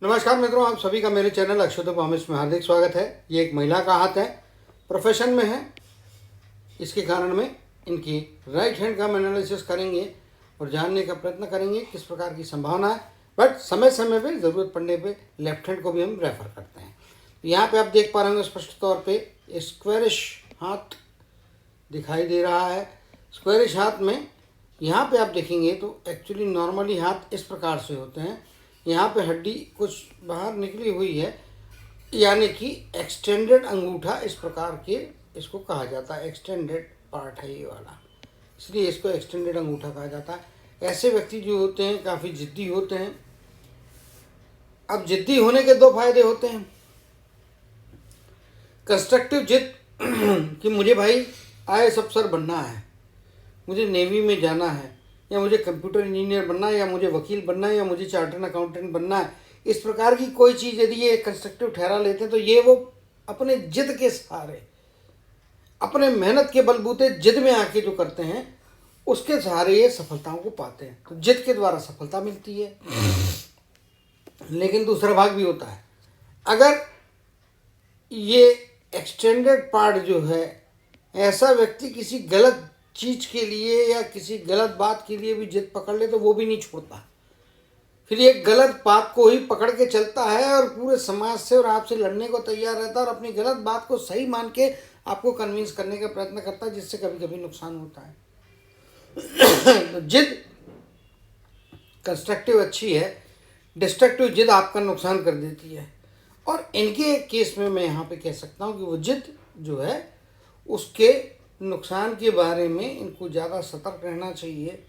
नमस्कार मित्रों, आप सभी का मेरे चैनल अक्षुत प्रॉमिस में हार्दिक स्वागत है। ये एक महिला का हाथ है, प्रोफेशन में है, इसके कारण में इनकी राइट हैंड का हम एनालिसिस करेंगे और जानने का प्रयत्न करेंगे किस प्रकार की संभावना है। बट समय समय पे ज़रूरत पड़ने पे लेफ्ट हैंड को भी हम रेफर करते हैं। यहाँ पे आप देख पा रहे होंगे स्पष्ट तौर पे स्क्वेरिश हाथ दिखाई दे रहा है। स्क्वेरिश हाथ में यहाँ पे आप देखेंगे तो एक्चुअली नॉर्मली हाथ इस प्रकार से होते हैं। यहाँ पे हड्डी कुछ बाहर निकली हुई है, यानी कि एक्सटेंडेड अंगूठा इस प्रकार के इसको कहा जाता है। एक्सटेंडेड पार्ट है ये वाला, इसलिए इसको एक्सटेंडेड अंगूठा कहा जाता है। ऐसे व्यक्ति जो होते हैं काफ़ी जिद्दी होते हैं। अब जिद्दी होने के दो फायदे होते हैं। कंस्ट्रक्टिव जिद कि मुझे भाई IAS अफसर बनना है, मुझे नेवी में जाना है, या मुझे कंप्यूटर इंजीनियर बनना है, या मुझे वकील बनना है, या मुझे चार्टर्ड अकाउंटेंट बनना है। इस प्रकार की कोई चीज़ यदि ये कंस्ट्रक्टिव ठहरा लेते हैं तो ये वो अपने जिद के सहारे, अपने मेहनत के बलबूते जिद में आके जो करते हैं उसके सहारे ये सफलताओं को पाते हैं। तो जिद के द्वारा सफलता मिलती है। लेकिन दूसरा भाग भी होता है। अगर ये एक्सटेंडेड पार्ट जो है, ऐसा व्यक्ति किसी गलत चीज़ के लिए या किसी गलत बात के लिए भी जिद पकड़ ले तो वो भी नहीं छोड़ता। फिर ये गलत बात को ही पकड़ के चलता है और पूरे समाज से और आपसे लड़ने को तैयार रहता है और अपनी गलत बात को सही मान के आपको कन्विंस करने का प्रयत्न करता है, जिससे कभी कभी नुकसान होता है। तो जिद कंस्ट्रक्टिव अच्छी है, डिस्ट्रक्टिव जिद आपका नुकसान कर देती है। और इनके केस में मैं यहाँ पे कह सकता हूँ कि वो जिद जो है उसके नुकसान के बारे में इनको ज़्यादा सतर्क रहना चाहिए।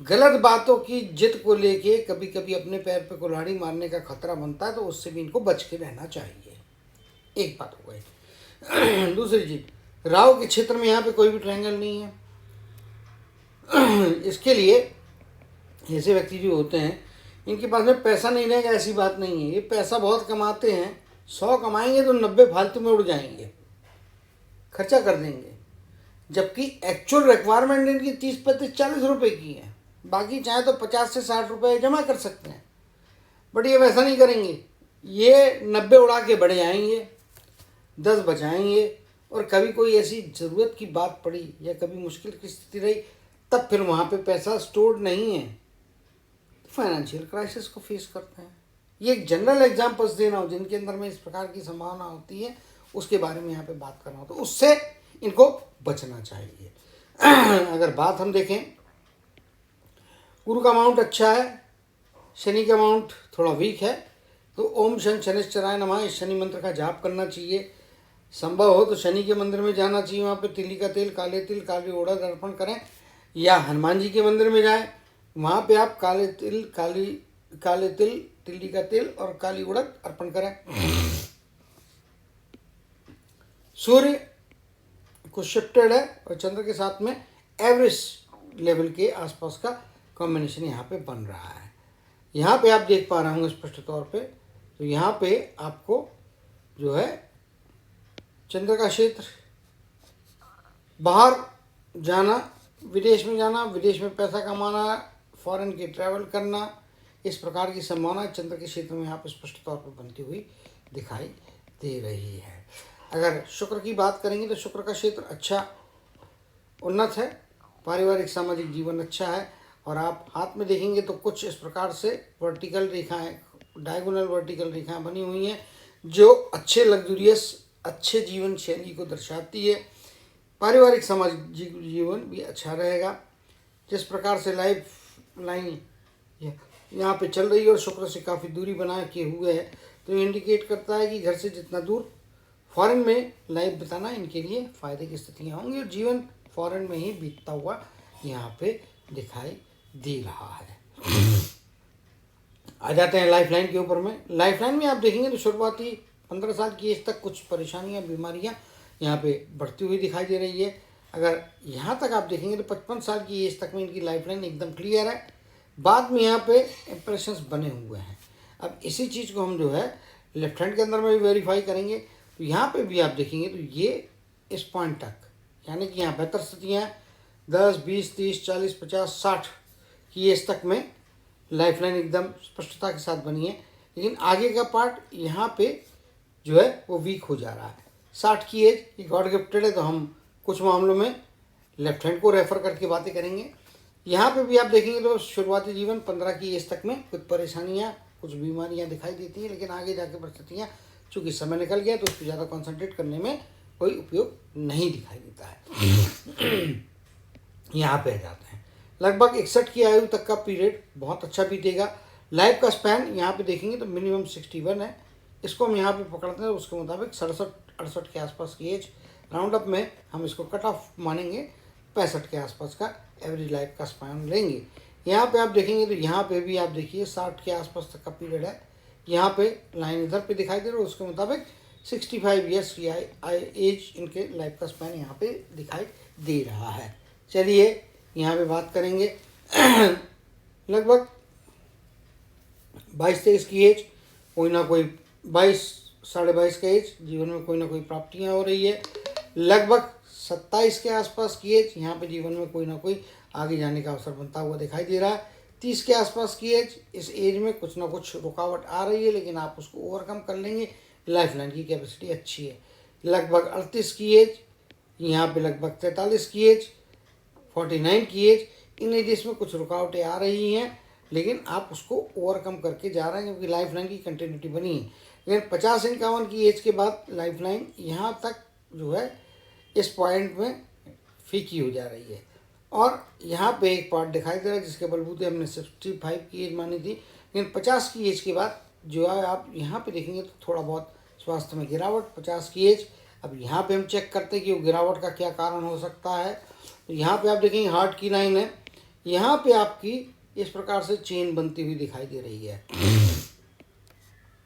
गलत बातों की जिद को लेके कभी कभी अपने पैर पे कुल्हाड़ी मारने का खतरा बनता है, तो उससे भी इनको बच के रहना चाहिए। एक बात हो गई। दूसरी चीज, राहु के क्षेत्र में यहाँ पे कोई भी ट्रायंगल नहीं है। इसके लिए ऐसे व्यक्ति जो होते हैं इनके पास में पैसा नहीं रहेगा ऐसी बात नहीं है। ये पैसा बहुत कमाते हैं, 100 कमाएंगे तो 90 फालतू में उड़ जाएंगे, खर्चा कर देंगे। जबकि एक्चुअल रिक्वायरमेंट इनकी 30, 35, 40 रुपए की है। बाकी चाहे तो 50 से 60 रुपए जमा कर सकते हैं, बट ये वैसा नहीं करेंगे। ये 90 उड़ा के बढ़ जाएंगे, 10 बचाएंगे। और कभी कोई ऐसी ज़रूरत की बात पड़ी या कभी मुश्किल की स्थिति रही, तब फिर वहाँ पे पैसा स्टोर्ड नहीं है, फाइनेंशियल क्राइसिस को फेस करते हैं। ये एक जनरल एग्जाम्पल्स दे रहा हूँ जिनके अंदर में इस प्रकार की संभावना होती है, उसके बारे में यहाँ पे बात कर रहा हूँ। तो उससे इनको बचना चाहिए। अगर बात हम देखें, गुरु का अमाउंट अच्छा है, शनि का अमाउंट थोड़ा वीक है, तो ओम शन शनिश्चराय नमः इस शनि मंत्र का जाप करना चाहिए। संभव हो तो शनि के मंदिर में जाना चाहिए, वहाँ पे तिली का तेल, काले तिल, काली उड़द अर्पण करें, या हनुमान जी के मंदिर में जाएं, वहाँ पे आप काले तिल, तिल्ली का तेल और काली उड़द अर्पण करें। सूर्य कुछ शिफ्टेड है और चंद्र के साथ में एवरेज लेवल के आसपास का कॉम्बिनेशन यहाँ पे बन रहा है। यहाँ पे आप देख पा रहे होंगे स्पष्ट तौर पे, तो यहाँ पे आपको जो है चंद्र का क्षेत्र, बाहर जाना, विदेश में जाना, विदेश में पैसा कमाना, फॉरेन के ट्रैवल करना, इस प्रकार की संभावना चंद्र के क्षेत्र में यहाँ पे स्पष्ट तौर पर बनती हुई दिखाई दे रही है। अगर शुक्र की बात करेंगे तो शुक्र का क्षेत्र अच्छा उन्नत है, पारिवारिक सामाजिक जीवन अच्छा है। और आप हाथ में देखेंगे तो कुछ इस प्रकार से वर्टिकल रेखाएं, डायगोनल वर्टिकल रेखाएं बनी हुई हैं जो अच्छे लग्जूरियस, अच्छे जीवन शैली को दर्शाती है। पारिवारिक सामाजिक जीवन भी अच्छा रहेगा। जिस प्रकार से लाइफ लाइन यहाँ पे चल रही है और शुक्र से काफ़ी दूरी बना के हुए है, तो इंडिकेट करता है कि घर से जितना दूर फॉरेन में लाइफ बिताना इनके लिए फ़ायदे की स्थितियाँ होंगी और जीवन फॉरेन में ही बीतता हुआ यहाँ पे दिखाई दे रहा है। आ जाते हैं लाइफ लाइन के ऊपर में। लाइफ लाइन में आप देखेंगे तो शुरुआती 15 साल की एज तक कुछ परेशानियाँ, बीमारियाँ यहाँ पे बढ़ती हुई दिखाई दे रही है। अगर यहाँ तक आप देखेंगे तो 55 साल की एज तक में इनकी लाइफ लाइन एकदम क्लियर है। बाद में यहाँ पे इंप्रेशंस बने हुए हैं। अब इसी चीज़ को हम जो है लेफ्ट हैंड के अंदर में भी वेरीफाई करेंगे, तो यहाँ पे भी आप देखेंगे तो ये इस पॉइंट तक, यानी कि यहाँ बेहतर स्थितियाँ 10, 20, 30, 40, 50, 60 की एज तक में लाइफ लाइन एकदम स्पष्टता के साथ बनी है। लेकिन आगे का पार्ट यहाँ पे जो है वो वीक हो जा रहा है। 60 की एज ये गॉड गिफ्टेड है, तो हम कुछ मामलों में लेफ्ट हैंड को रेफर करके बातें करेंगे। यहाँ पे भी आप देखेंगे तो शुरुआती जीवन 15 की एज तक में कुछ परेशानियाँ, कुछ बीमारियाँ दिखाई देती हैं, लेकिन आगे जाके परिस्थितियाँ, चूँकि समय निकल गया तो उस पर ज़्यादा कॉन्सेंट्रेट करने में कोई उपयोग नहीं दिखाई देता है। यहाँ पे आ जाते हैं, लगभग 61 की आयु तक का पीरियड बहुत अच्छा बीतेगा। लाइफ का स्पैन यहाँ पे देखेंगे तो मिनिमम 61 है, इसको हम यहाँ पे पकड़ते हैं, उसके मुताबिक 67-68 के आसपास की एज राउंड अप में हम इसको कट ऑफ मानेंगे, 65 के आसपास का एवरेज लाइफ का स्पैन लेंगे। यहाँ पे आप देखेंगे तो यहाँ पे भी आप देखिए 60 के आसपास तक का पीरियड है, यहाँ पे लाइन इधर पे दिखाई दे रहा है, उसके मुताबिक 65 ईयर्स की एज इनके लाइफ का स्पैन यहाँ पे दिखाई दे रहा है। चलिए यहाँ पे बात करेंगे लगभग 22-23 की एज, कोई ना कोई 22-22.5 का एज, जीवन में कोई ना कोई प्राप्तियाँ हो रही है। लगभग 27 के आसपास की एज, यहाँ पे जीवन में कोई ना कोई आगे जाने का अवसर बनता हुआ दिखाई दे रहा है। 30 के आसपास की एज, इस एज में कुछ ना कुछ रुकावट आ रही है, लेकिन आप उसको ओवरकम कर लेंगे, लाइफ लाइन की कैपेसिटी अच्छी है। लगभग 38 की एज, यहाँ पे लगभग 43 की एज, 49 की एज, इन एजेस में कुछ रुकावटें आ रही हैं, लेकिन आप उसको ओवरकम करके जा रहे हैं क्योंकि लाइफ लाइन की कंटिन्यूटी बनी है। लेकिन 50-51 की एज के बाद लाइफ लाइन यहाँ तक जो है इस पॉइंट में फीकी हो जा रही है, और यहाँ पे एक पार्ट दिखाई दे रहा है जिसके बलबूते हमने 65 की एज मानी थी, लेकिन 50 की एज के बाद जो है आप यहाँ पे देखेंगे तो थोड़ा बहुत स्वास्थ्य में गिरावट। 50 की एज, अब यहाँ पे हम चेक करते हैं कि वो गिरावट का क्या कारण हो सकता है। तो यहाँ पे आप देखेंगे हार्ट की लाइन है, यहाँ पे आपकी इस प्रकार से चेन बनती हुई दिखाई दे रही है।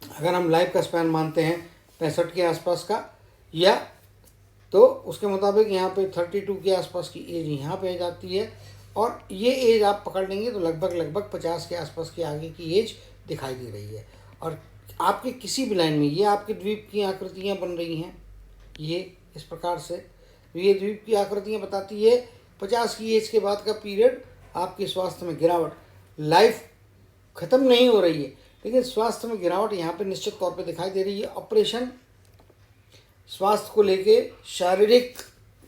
अगर हम लाइफ का स्पैन मानते हैं 65 के आसपास का, या तो उसके मुताबिक यहाँ पे 32 के आसपास की एज यहाँ पे आ जाती है, और ये एज आप पकड़ लेंगे तो लगभग 50 के आसपास की आगे की एज दिखाई दे रही है। और आपके किसी भी लाइन में ये आपके द्वीप की आकृतियाँ बन रही हैं, ये इस प्रकार से ये द्वीप की आकृतियाँ बताती है 50 की एज के बाद का पीरियड आपके स्वास्थ्य में गिरावट। लाइफ ख़त्म नहीं हो रही है, लेकिन स्वास्थ्य में गिरावट यहाँ पे निश्चित तौर पे दिखाई दे रही है। ऑपरेशन, स्वास्थ्य को लेके शारीरिक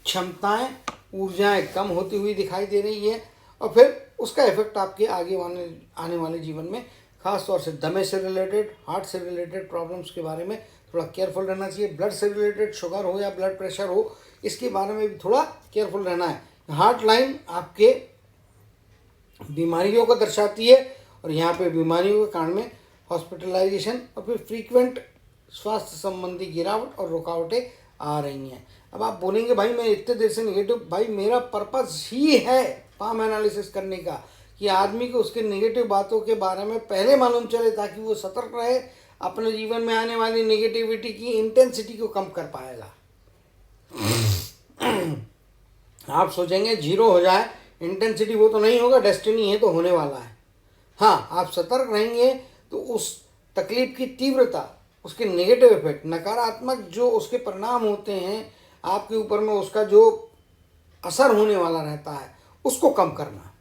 क्षमताएं, ऊर्जाएं कम होती हुई दिखाई दे रही है, और फिर उसका इफेक्ट आपके आगे आने वाले जीवन में, खास तौर से दमे से रिलेटेड, हार्ट से रिलेटेड प्रॉब्लम्स के बारे में थोड़ा केयरफुल रहना चाहिए। ब्लड से रिलेटेड, शुगर हो या ब्लड प्रेशर हो, इसके बारे में भी थोड़ा केयरफुल रहना है। हार्ट लाइन आपके बीमारियों को दर्शाती है, और यहाँ पे बीमारियों के कारण में हॉस्पिटलाइजेशन और फिर फ्रीक्वेंट स्वास्थ्य संबंधी गिरावट और रुकावटें आ रही हैं। अब आप बोलेंगे भाई मैं इतने देर से नेगेटिव, भाई मेरा पर्पस ही है पाम एनालिसिस करने का कि आदमी को उसके नेगेटिव बातों के बारे में पहले मालूम चले, ताकि वो सतर्क रहे, अपने जीवन में आने वाली नेगेटिविटी की इंटेंसिटी को कम कर पाएगा। आप सोचेंगे जीरो हो जाए इंटेंसिटी, वो तो नहीं होगा, डेस्टिनी है तो होने वाला है। हाँ, आप सतर्क रहेंगे तो उस तकलीफ की तीव्रता, उसके नेगेटिव इफेक्ट, नकारात्मक जो उसके परिणाम होते हैं आपके ऊपर में, उसका जो असर होने वाला रहता है, उसको कम करना।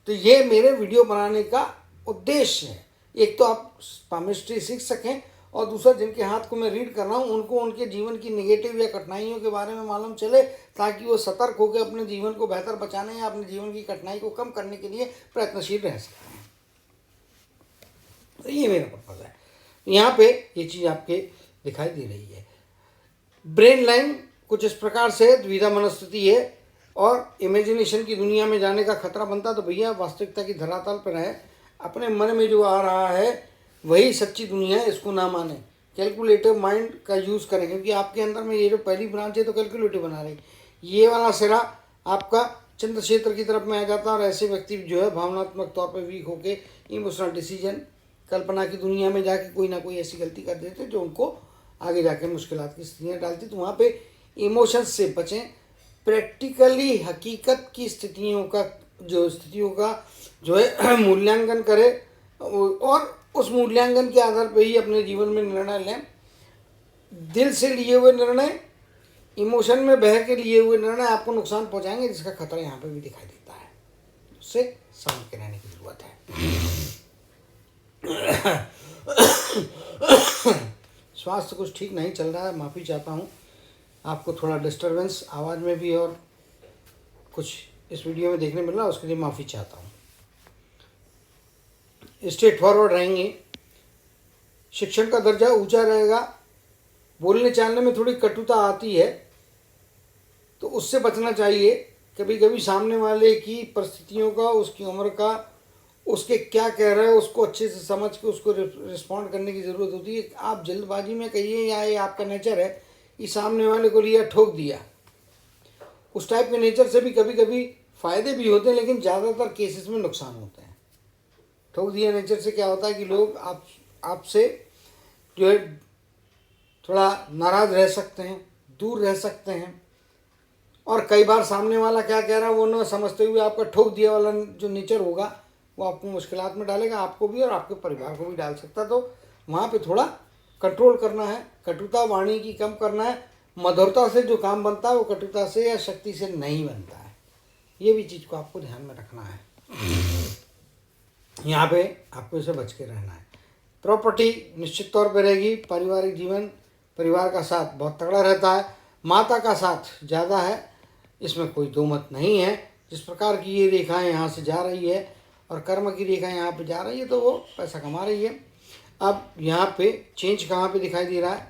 तो ये मेरे वीडियो बनाने का उद्देश्य है। एक तो आप पामिस्ट्री सीख सकें, और दूसरा जिनके हाथ को मैं रीड कर रहा हूँ उनको उनके जीवन की नेगेटिव या कठिनाइयों के बारे में मालूम चले, ताकि वो सतर्क होकर अपने जीवन को बेहतर बचाने या अपने जीवन की कठिनाई को कम करने के लिए प्रयत्नशील रह सकें। तो ये मेरा पर्पज़ है। यहाँ पे ये चीज़ आपके दिखाई दे रही है। ब्रेन लाइन कुछ इस प्रकार से द्विधा मनस्थिति है, और इमेजिनेशन की दुनिया में जाने का खतरा बनता, तो भैया वास्तविकता की धरातल पर रहे, अपने मन में जो आ रहा है वही सच्ची दुनिया है, इसको ना माने। कैलकुलेटिव माइंड का यूज़ करें, क्योंकि आपके अंदर में ये जो पहली ब्रांच है तो कैलकुलेटिव बना रही, ये वाला सिरा आपका चंद्र क्षेत्र की तरफ में आ जाता है, और ऐसे व्यक्ति जो है भावनात्मक तौर पर वीक होके इमोशनल डिसीजन, कल्पना की दुनिया में जाके कोई ना कोई ऐसी गलती कर देते जो उनको आगे जाके मुश्किलात की स्थितियाँ डालती। तो वहाँ पे इमोशंस से बचें, प्रैक्टिकली हकीकत की स्थितियों का जो है मूल्यांकन करें, और उस मूल्यांकन के आधार पर ही अपने जीवन में निर्णय लें। दिल से लिए हुए निर्णय, इमोशन में बह के लिए हुए निर्णय आपको नुकसान पहुंचाएंगे, जिसका खतरा यहाँ पे भी दिखाई देता है। उससे समझ के रहने की जरूरत है। स्वास्थ्य कुछ ठीक नहीं चल रहा है, माफ़ी चाहता हूँ। आपको थोड़ा डिस्टरबेंस आवाज़ में भी और कुछ इस वीडियो में देखने मिल रहा है, उसके लिए माफ़ी चाहता हूँ। स्ट्रेट फॉरवर्ड रहेंगे, शिक्षण का दर्जा ऊंचा रहेगा। बोलने चालने में थोड़ी कटुता आती है तो उससे बचना चाहिए। कभी कभी सामने वाले की परिस्थितियों का, उसकी उम्र का, उसके क्या कह रहा है उसको अच्छे से समझ के उसको रिस्पॉन्ड करने की ज़रूरत होती है। आप जल्दबाजी में कहिए या ये आपका नेचर है कि सामने वाले को लिया ठोक दिया, उस टाइप के नेचर से भी कभी कभी फ़ायदे भी होते हैं, लेकिन ज़्यादातर केसेस में नुकसान होते हैं। ठोक दिया नेचर से क्या होता है कि लोग आपसे जो है थोड़ा नाराज़ रह सकते हैं, दूर रह सकते हैं, और कई बार सामने वाला क्या कह रहा है वो न समझते हुए आपका ठोक दिया वाला जो नेचर होगा वो आपको मुश्किलात में डालेगा, आपको भी और आपके परिवार को भी डाल सकता है। तो वहाँ पे थोड़ा कंट्रोल करना है, कटुता वाणी की कम करना है। मधुरता से जो काम बनता है वो कटुता से या शक्ति से नहीं बनता है, ये भी चीज़ को आपको ध्यान में रखना है। यहाँ पे आपको इसे बच के रहना है। प्रॉपर्टी निश्चित तौर पे रहेगी। पारिवारिक जीवन, परिवार का साथ बहुत तगड़ा रहता है। माता का साथ ज़्यादा है, इसमें कोई दो मत नहीं है। जिस प्रकार की ये रेखाएं यहाँ से जा रही है और कर्म की रेखाएं यहाँ पे जा रही है तो वो पैसा कमा रही है। अब यहाँ पे चेंज कहाँ पे दिखाई दे रहा है?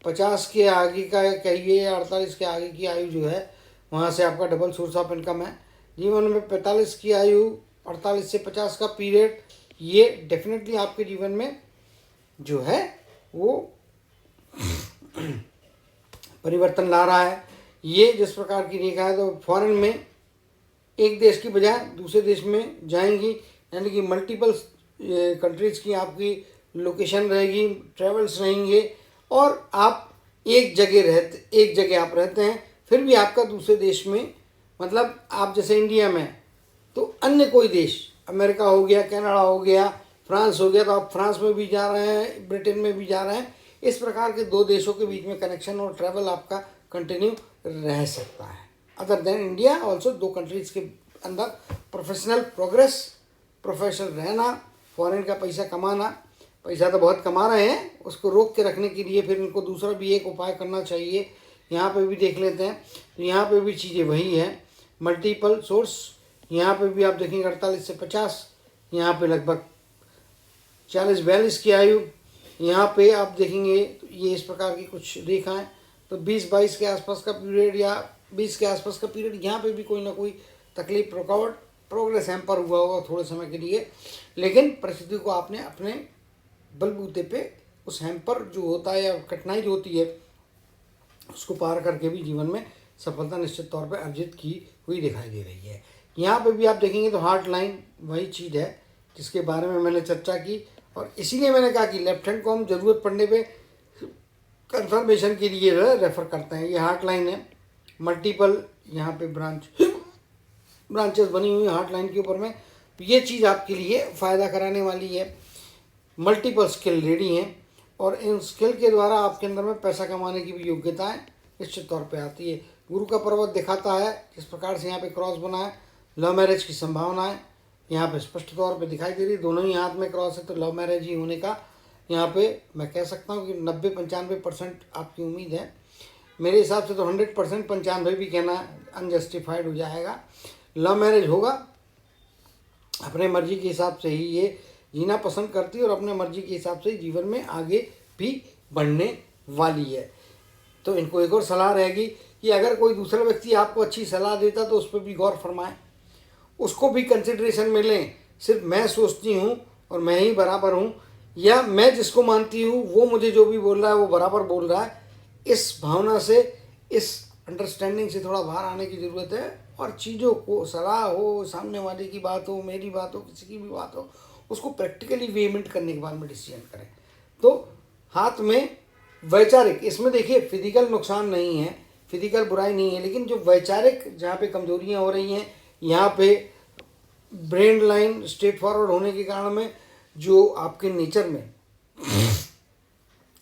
50 के आगे का कहिए या 48 के आगे की आयु जो है वहाँ से आपका डबल सोर्स ऑफ इनकम है। जीवन में 45 की आयु, 48 से 50 का पीरियड, ये डेफिनेटली आपके जीवन में जो है वो परिवर्तन ला रहा है। ये जिस प्रकार की रेखा है तो फॉरेन में एक देश की बजाय दूसरे देश में जाएंगी, यानी कि मल्टीपल कंट्रीज़ की आपकी लोकेशन रहेगी, ट्रेवल्स रहेंगे, और आप एक जगह आप रहते हैं फिर भी आपका दूसरे देश में, मतलब आप जैसे इंडिया में तो अन्य कोई देश, अमेरिका हो गया, कनाडा हो गया, फ्रांस हो गया, तो आप फ्रांस में भी जा रहे हैं, ब्रिटेन में भी जा रहे हैं। इस प्रकार के दो देशों के बीच में कनेक्शन और ट्रैवल आपका कंटिन्यू रह सकता है। अदर देन इंडिया ऑल्सो, दो कंट्रीज़ के अंदर प्रोफेशनल प्रोग्रेस, प्रोफेशनल रहना, फॉरेन का पैसा कमाना। पैसा तो बहुत कमा रहे हैं, उसको रोक के रखने के लिए फिर इनको दूसरा भी एक उपाय करना चाहिए। यहाँ पे भी देख लेते हैं तो यहाँ पे भी चीज़ें वही है, मल्टीपल सोर्स। यहाँ पे भी आप देखेंगे 48 से 50, यहाँ पे लगभग 40-42 की आयु, यहाँ पे आप देखेंगे तो ये इस प्रकार की कुछ रेखाएं, तो 20-22 के आसपास का पीरियड या 20 के आसपास का पीरियड, यहाँ पे भी कोई ना कोई तकलीफ, रुकावट, प्रोग्रेस हैम्पर हुआ होगा थोड़े समय के लिए, लेकिन परिस्थिति को आपने अपने बलबूते पे उस हैम्पर जो होता है या कठिनाई जो होती है उसको पार करके भी जीवन में सफलता निश्चित तौर पे अर्जित की हुई दिखाई दे रही है। यहाँ पे भी आप देखेंगे तो हार्ट लाइन वही चीज़ है जिसके बारे में मैंने चर्चा की, और इसीलिए मैंने कहा कि लेफ्ट हैंड को हम ज़रूरत पड़ने पे कंफर्मेशन के लिए रेफ़र करते हैं। ये हार्ट लाइन है, मल्टीपल यहाँ पे ब्रांचेस बनी हुई हार्ट लाइन के ऊपर में, तो ये चीज़ आपके लिए फ़ायदा कराने वाली है। मल्टीपल स्किल रेडी हैं और इन स्किल के द्वारा आपके अंदर में पैसा कमाने की भी योग्यताएं निश्चित तौर पे आती है। गुरु का पर्वत दिखाता है जिस प्रकार से यहाँ पे क्रॉस बना है, लव मैरिज की संभावनाएं यहाँ पे स्पष्ट तौर पे दिखाई दे रही है। दोनों ही हाथ में क्रॉस है तो लव मैरिज ही होने का यहाँ पे मैं कह सकता हूँ कि 90-95% आपकी उम्मीद है। मेरे हिसाब से तो 100%, 95 भी कहना अनजस्टिफाइड हो जाएगा। लव मैरिज होगा, अपने मर्जी के हिसाब से ही ये जीना पसंद करती है और अपने मर्जी के हिसाब से जीवन में आगे भी बढ़ने वाली है। तो इनको एक और सलाह रहेगी कि अगर कोई दूसरा व्यक्ति आपको अच्छी सलाह देता तो उस पर भी गौर फरमाएं, उसको भी कंसिडरेशन में लें। सिर्फ मैं सोचती हूँ और मैं ही बराबर हूँ, या मैं जिसको मानती हूँ वो मुझे जो भी बोल रहा है वो बराबर बोल रहा है, इस भावना से, इस अंडरस्टैंडिंग से थोड़ा बाहर आने की ज़रूरत है। और चीज़ों को, सलाह हो, सामने वाले की बात हो, मेरी बात हो, किसी की भी बात हो, उसको प्रैक्टिकली वेमेंट करने के बाद में डिसीजन करें। तो हाथ में वैचारिक, इसमें देखिए फिजिकल नुकसान नहीं है, फिजिकल बुराई नहीं है, लेकिन जो वैचारिक जहाँ पे कमजोरियाँ हो रही हैं, यहाँ पे ब्रेन लाइन स्ट्रेट फॉरवर्ड होने के कारण में जो आपके नेचर में,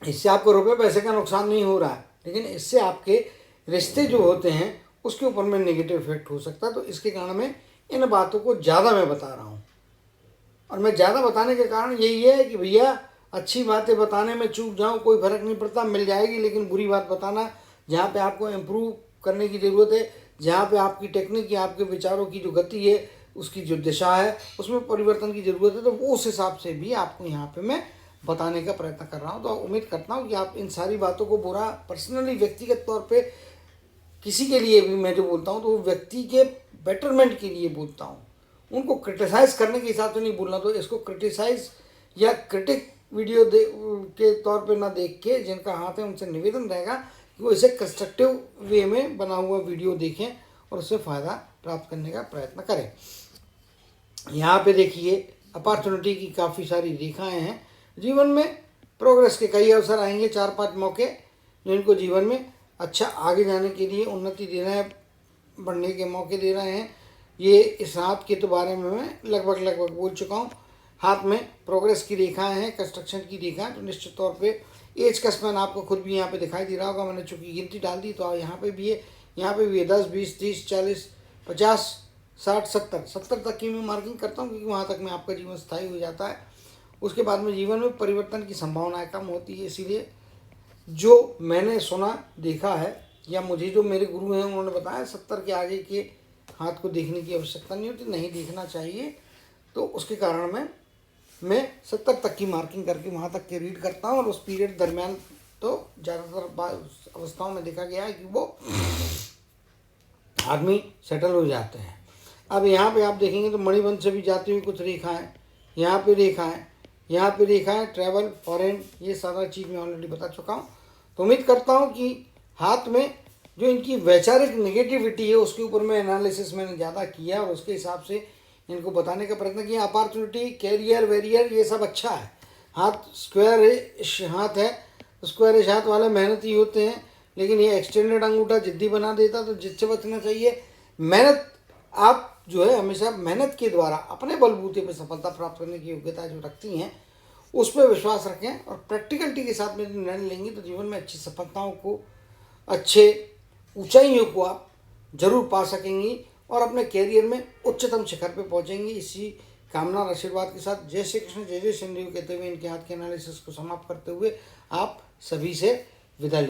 इससे आपको रुपए पैसे का नुकसान नहीं हो रहा है, लेकिन इससे आपके रिश्ते जो होते हैं उसके ऊपर में नेगेटिव इफेक्ट हो सकता है। तो इसके कारण में इन बातों को ज़्यादा मैं बता रहा हूँ। और मैं ज़्यादा बताने के कारण यही है कि भैया अच्छी बातें बताने में चूक जाऊँ कोई फ़र्क नहीं पड़ता, मिल जाएगी, लेकिन बुरी बात बताना जहाँ पे आपको इम्प्रूव करने की ज़रूरत है, जहाँ पे आपकी टेक्निक या आपके विचारों की जो गति है, उसकी जो दिशा है, उसमें परिवर्तन की ज़रूरत है, तो वो उस हिसाब से भी आपको यहाँ पे मैं बताने का प्रयत्न कर रहा हूँ। तो उम्मीद करता हूँ कि आप इन सारी बातों को बुरा पर्सनली व्यक्तिगत तौर पे किसी के लिए भी मैं जो बोलता हूँ तो वो व्यक्ति के बेटरमेंट के लिए बोलता हूँ, उनको क्रिटिसाइज करने के हिसाब से नहीं बोलना। तो इसको क्रिटिसाइज या क्रिटिक वीडियो के तौर पे ना देख के जिनका हाथ है उनसे निवेदन रहेगा कि वो इसे कंस्ट्रक्टिव वे में बना हुआ वीडियो देखें और उससे फ़ायदा प्राप्त करने का प्रयत्न करें। यहाँ पे देखिए अपॉर्चुनिटी की काफ़ी सारी रेखाएं हैं। जीवन में प्रोग्रेस के कई अवसर आएंगे, 4-5 मौके जो इनको जीवन में अच्छा आगे जाने के लिए उन्नति दे रहे हैं, बढ़ने के मौके दे रहे हैं। ये इस हाथ के तो बारे में मैं लगभग बोल चुका हूँ। हाथ में प्रोग्रेस की रेखाएं हैं, कंस्ट्रक्शन की रेखाएं, तो निश्चित तौर पे एज का स्पैन आपको खुद भी यहाँ पे दिखाई दे रहा होगा। मैंने चूँकि गिनती डाल दी तो यहाँ पे भी है, यहाँ पे भी है 10, 20, 30, 40, 50, 60, 70 तक की मैं मार्किंग करता हूँ, क्योंकि वहाँ तक में आपका जीवन स्थायी हो जाता है। उसके बाद में जीवन में परिवर्तन की संभावनाएं कम होती है। इसीलिए जो मैंने सुना देखा है या मुझे जो मेरे गुरु हैं उन्होंने बताया 70 के आगे के हाथ को देखने की आवश्यकता नहीं होती, नहीं देखना चाहिए। तो उसके कारण मैं 70 तक की मार्किंग करके वहाँ तक के रीड करता हूँ। और उस पीरियड दरमियान तो ज़्यादातर अवस्थाओं में देखा गया है कि वो आदमी सेटल हो जाते हैं। अब यहाँ पे आप देखेंगे तो मणिबंध से भी जाती हुई कुछ रेखाएं, यहाँ पे रेखाएं, यहाँ पे रेखाएं, ट्रैवल, फॉरेन, ये सारा चीज़ मैं ऑलरेडी बता चुका हूँ। तो उम्मीद करता हूँ कि हाथ में जो इनकी वैचारिक नेगेटिविटी है उसके ऊपर मैं एनालिसिस मैंने ज़्यादा किया और उसके हिसाब से इनको बताने का प्रयत्न किया। अपॉर्चुनिटी, कैरियर, वेरियर, ये सब अच्छा है। हाथ स्क्वायर हाथ है, स्क्वायर हाथ वाले मेहनती होते हैं, लेकिन ये एक्सटेंडेड अंगूठा जिद्दी बना देता, तो जिद से बचना चाहिए। मेहनत आप जो है हमेशा मेहनत के द्वारा अपने बलबूते पर सफलता प्राप्त करने की योग्यता जो रखती हैं उस पर विश्वास रखें और प्रैक्टिकलिटी के साथ में निर्णय लेंगे तो जीवन में अच्छी सफलताओं को, अच्छे ऊंचाइयों को आप जरूर पा सकेंगी और अपने कैरियर में उच्चतम शिखर पे पहुंचेंगी। इसी कामना और आशीर्वाद के साथ जय श्री कृष्ण, जय जय श्री कहते हुए इनके हाथ के एनालिसिस को समाप्त करते हुए आप सभी से विदा।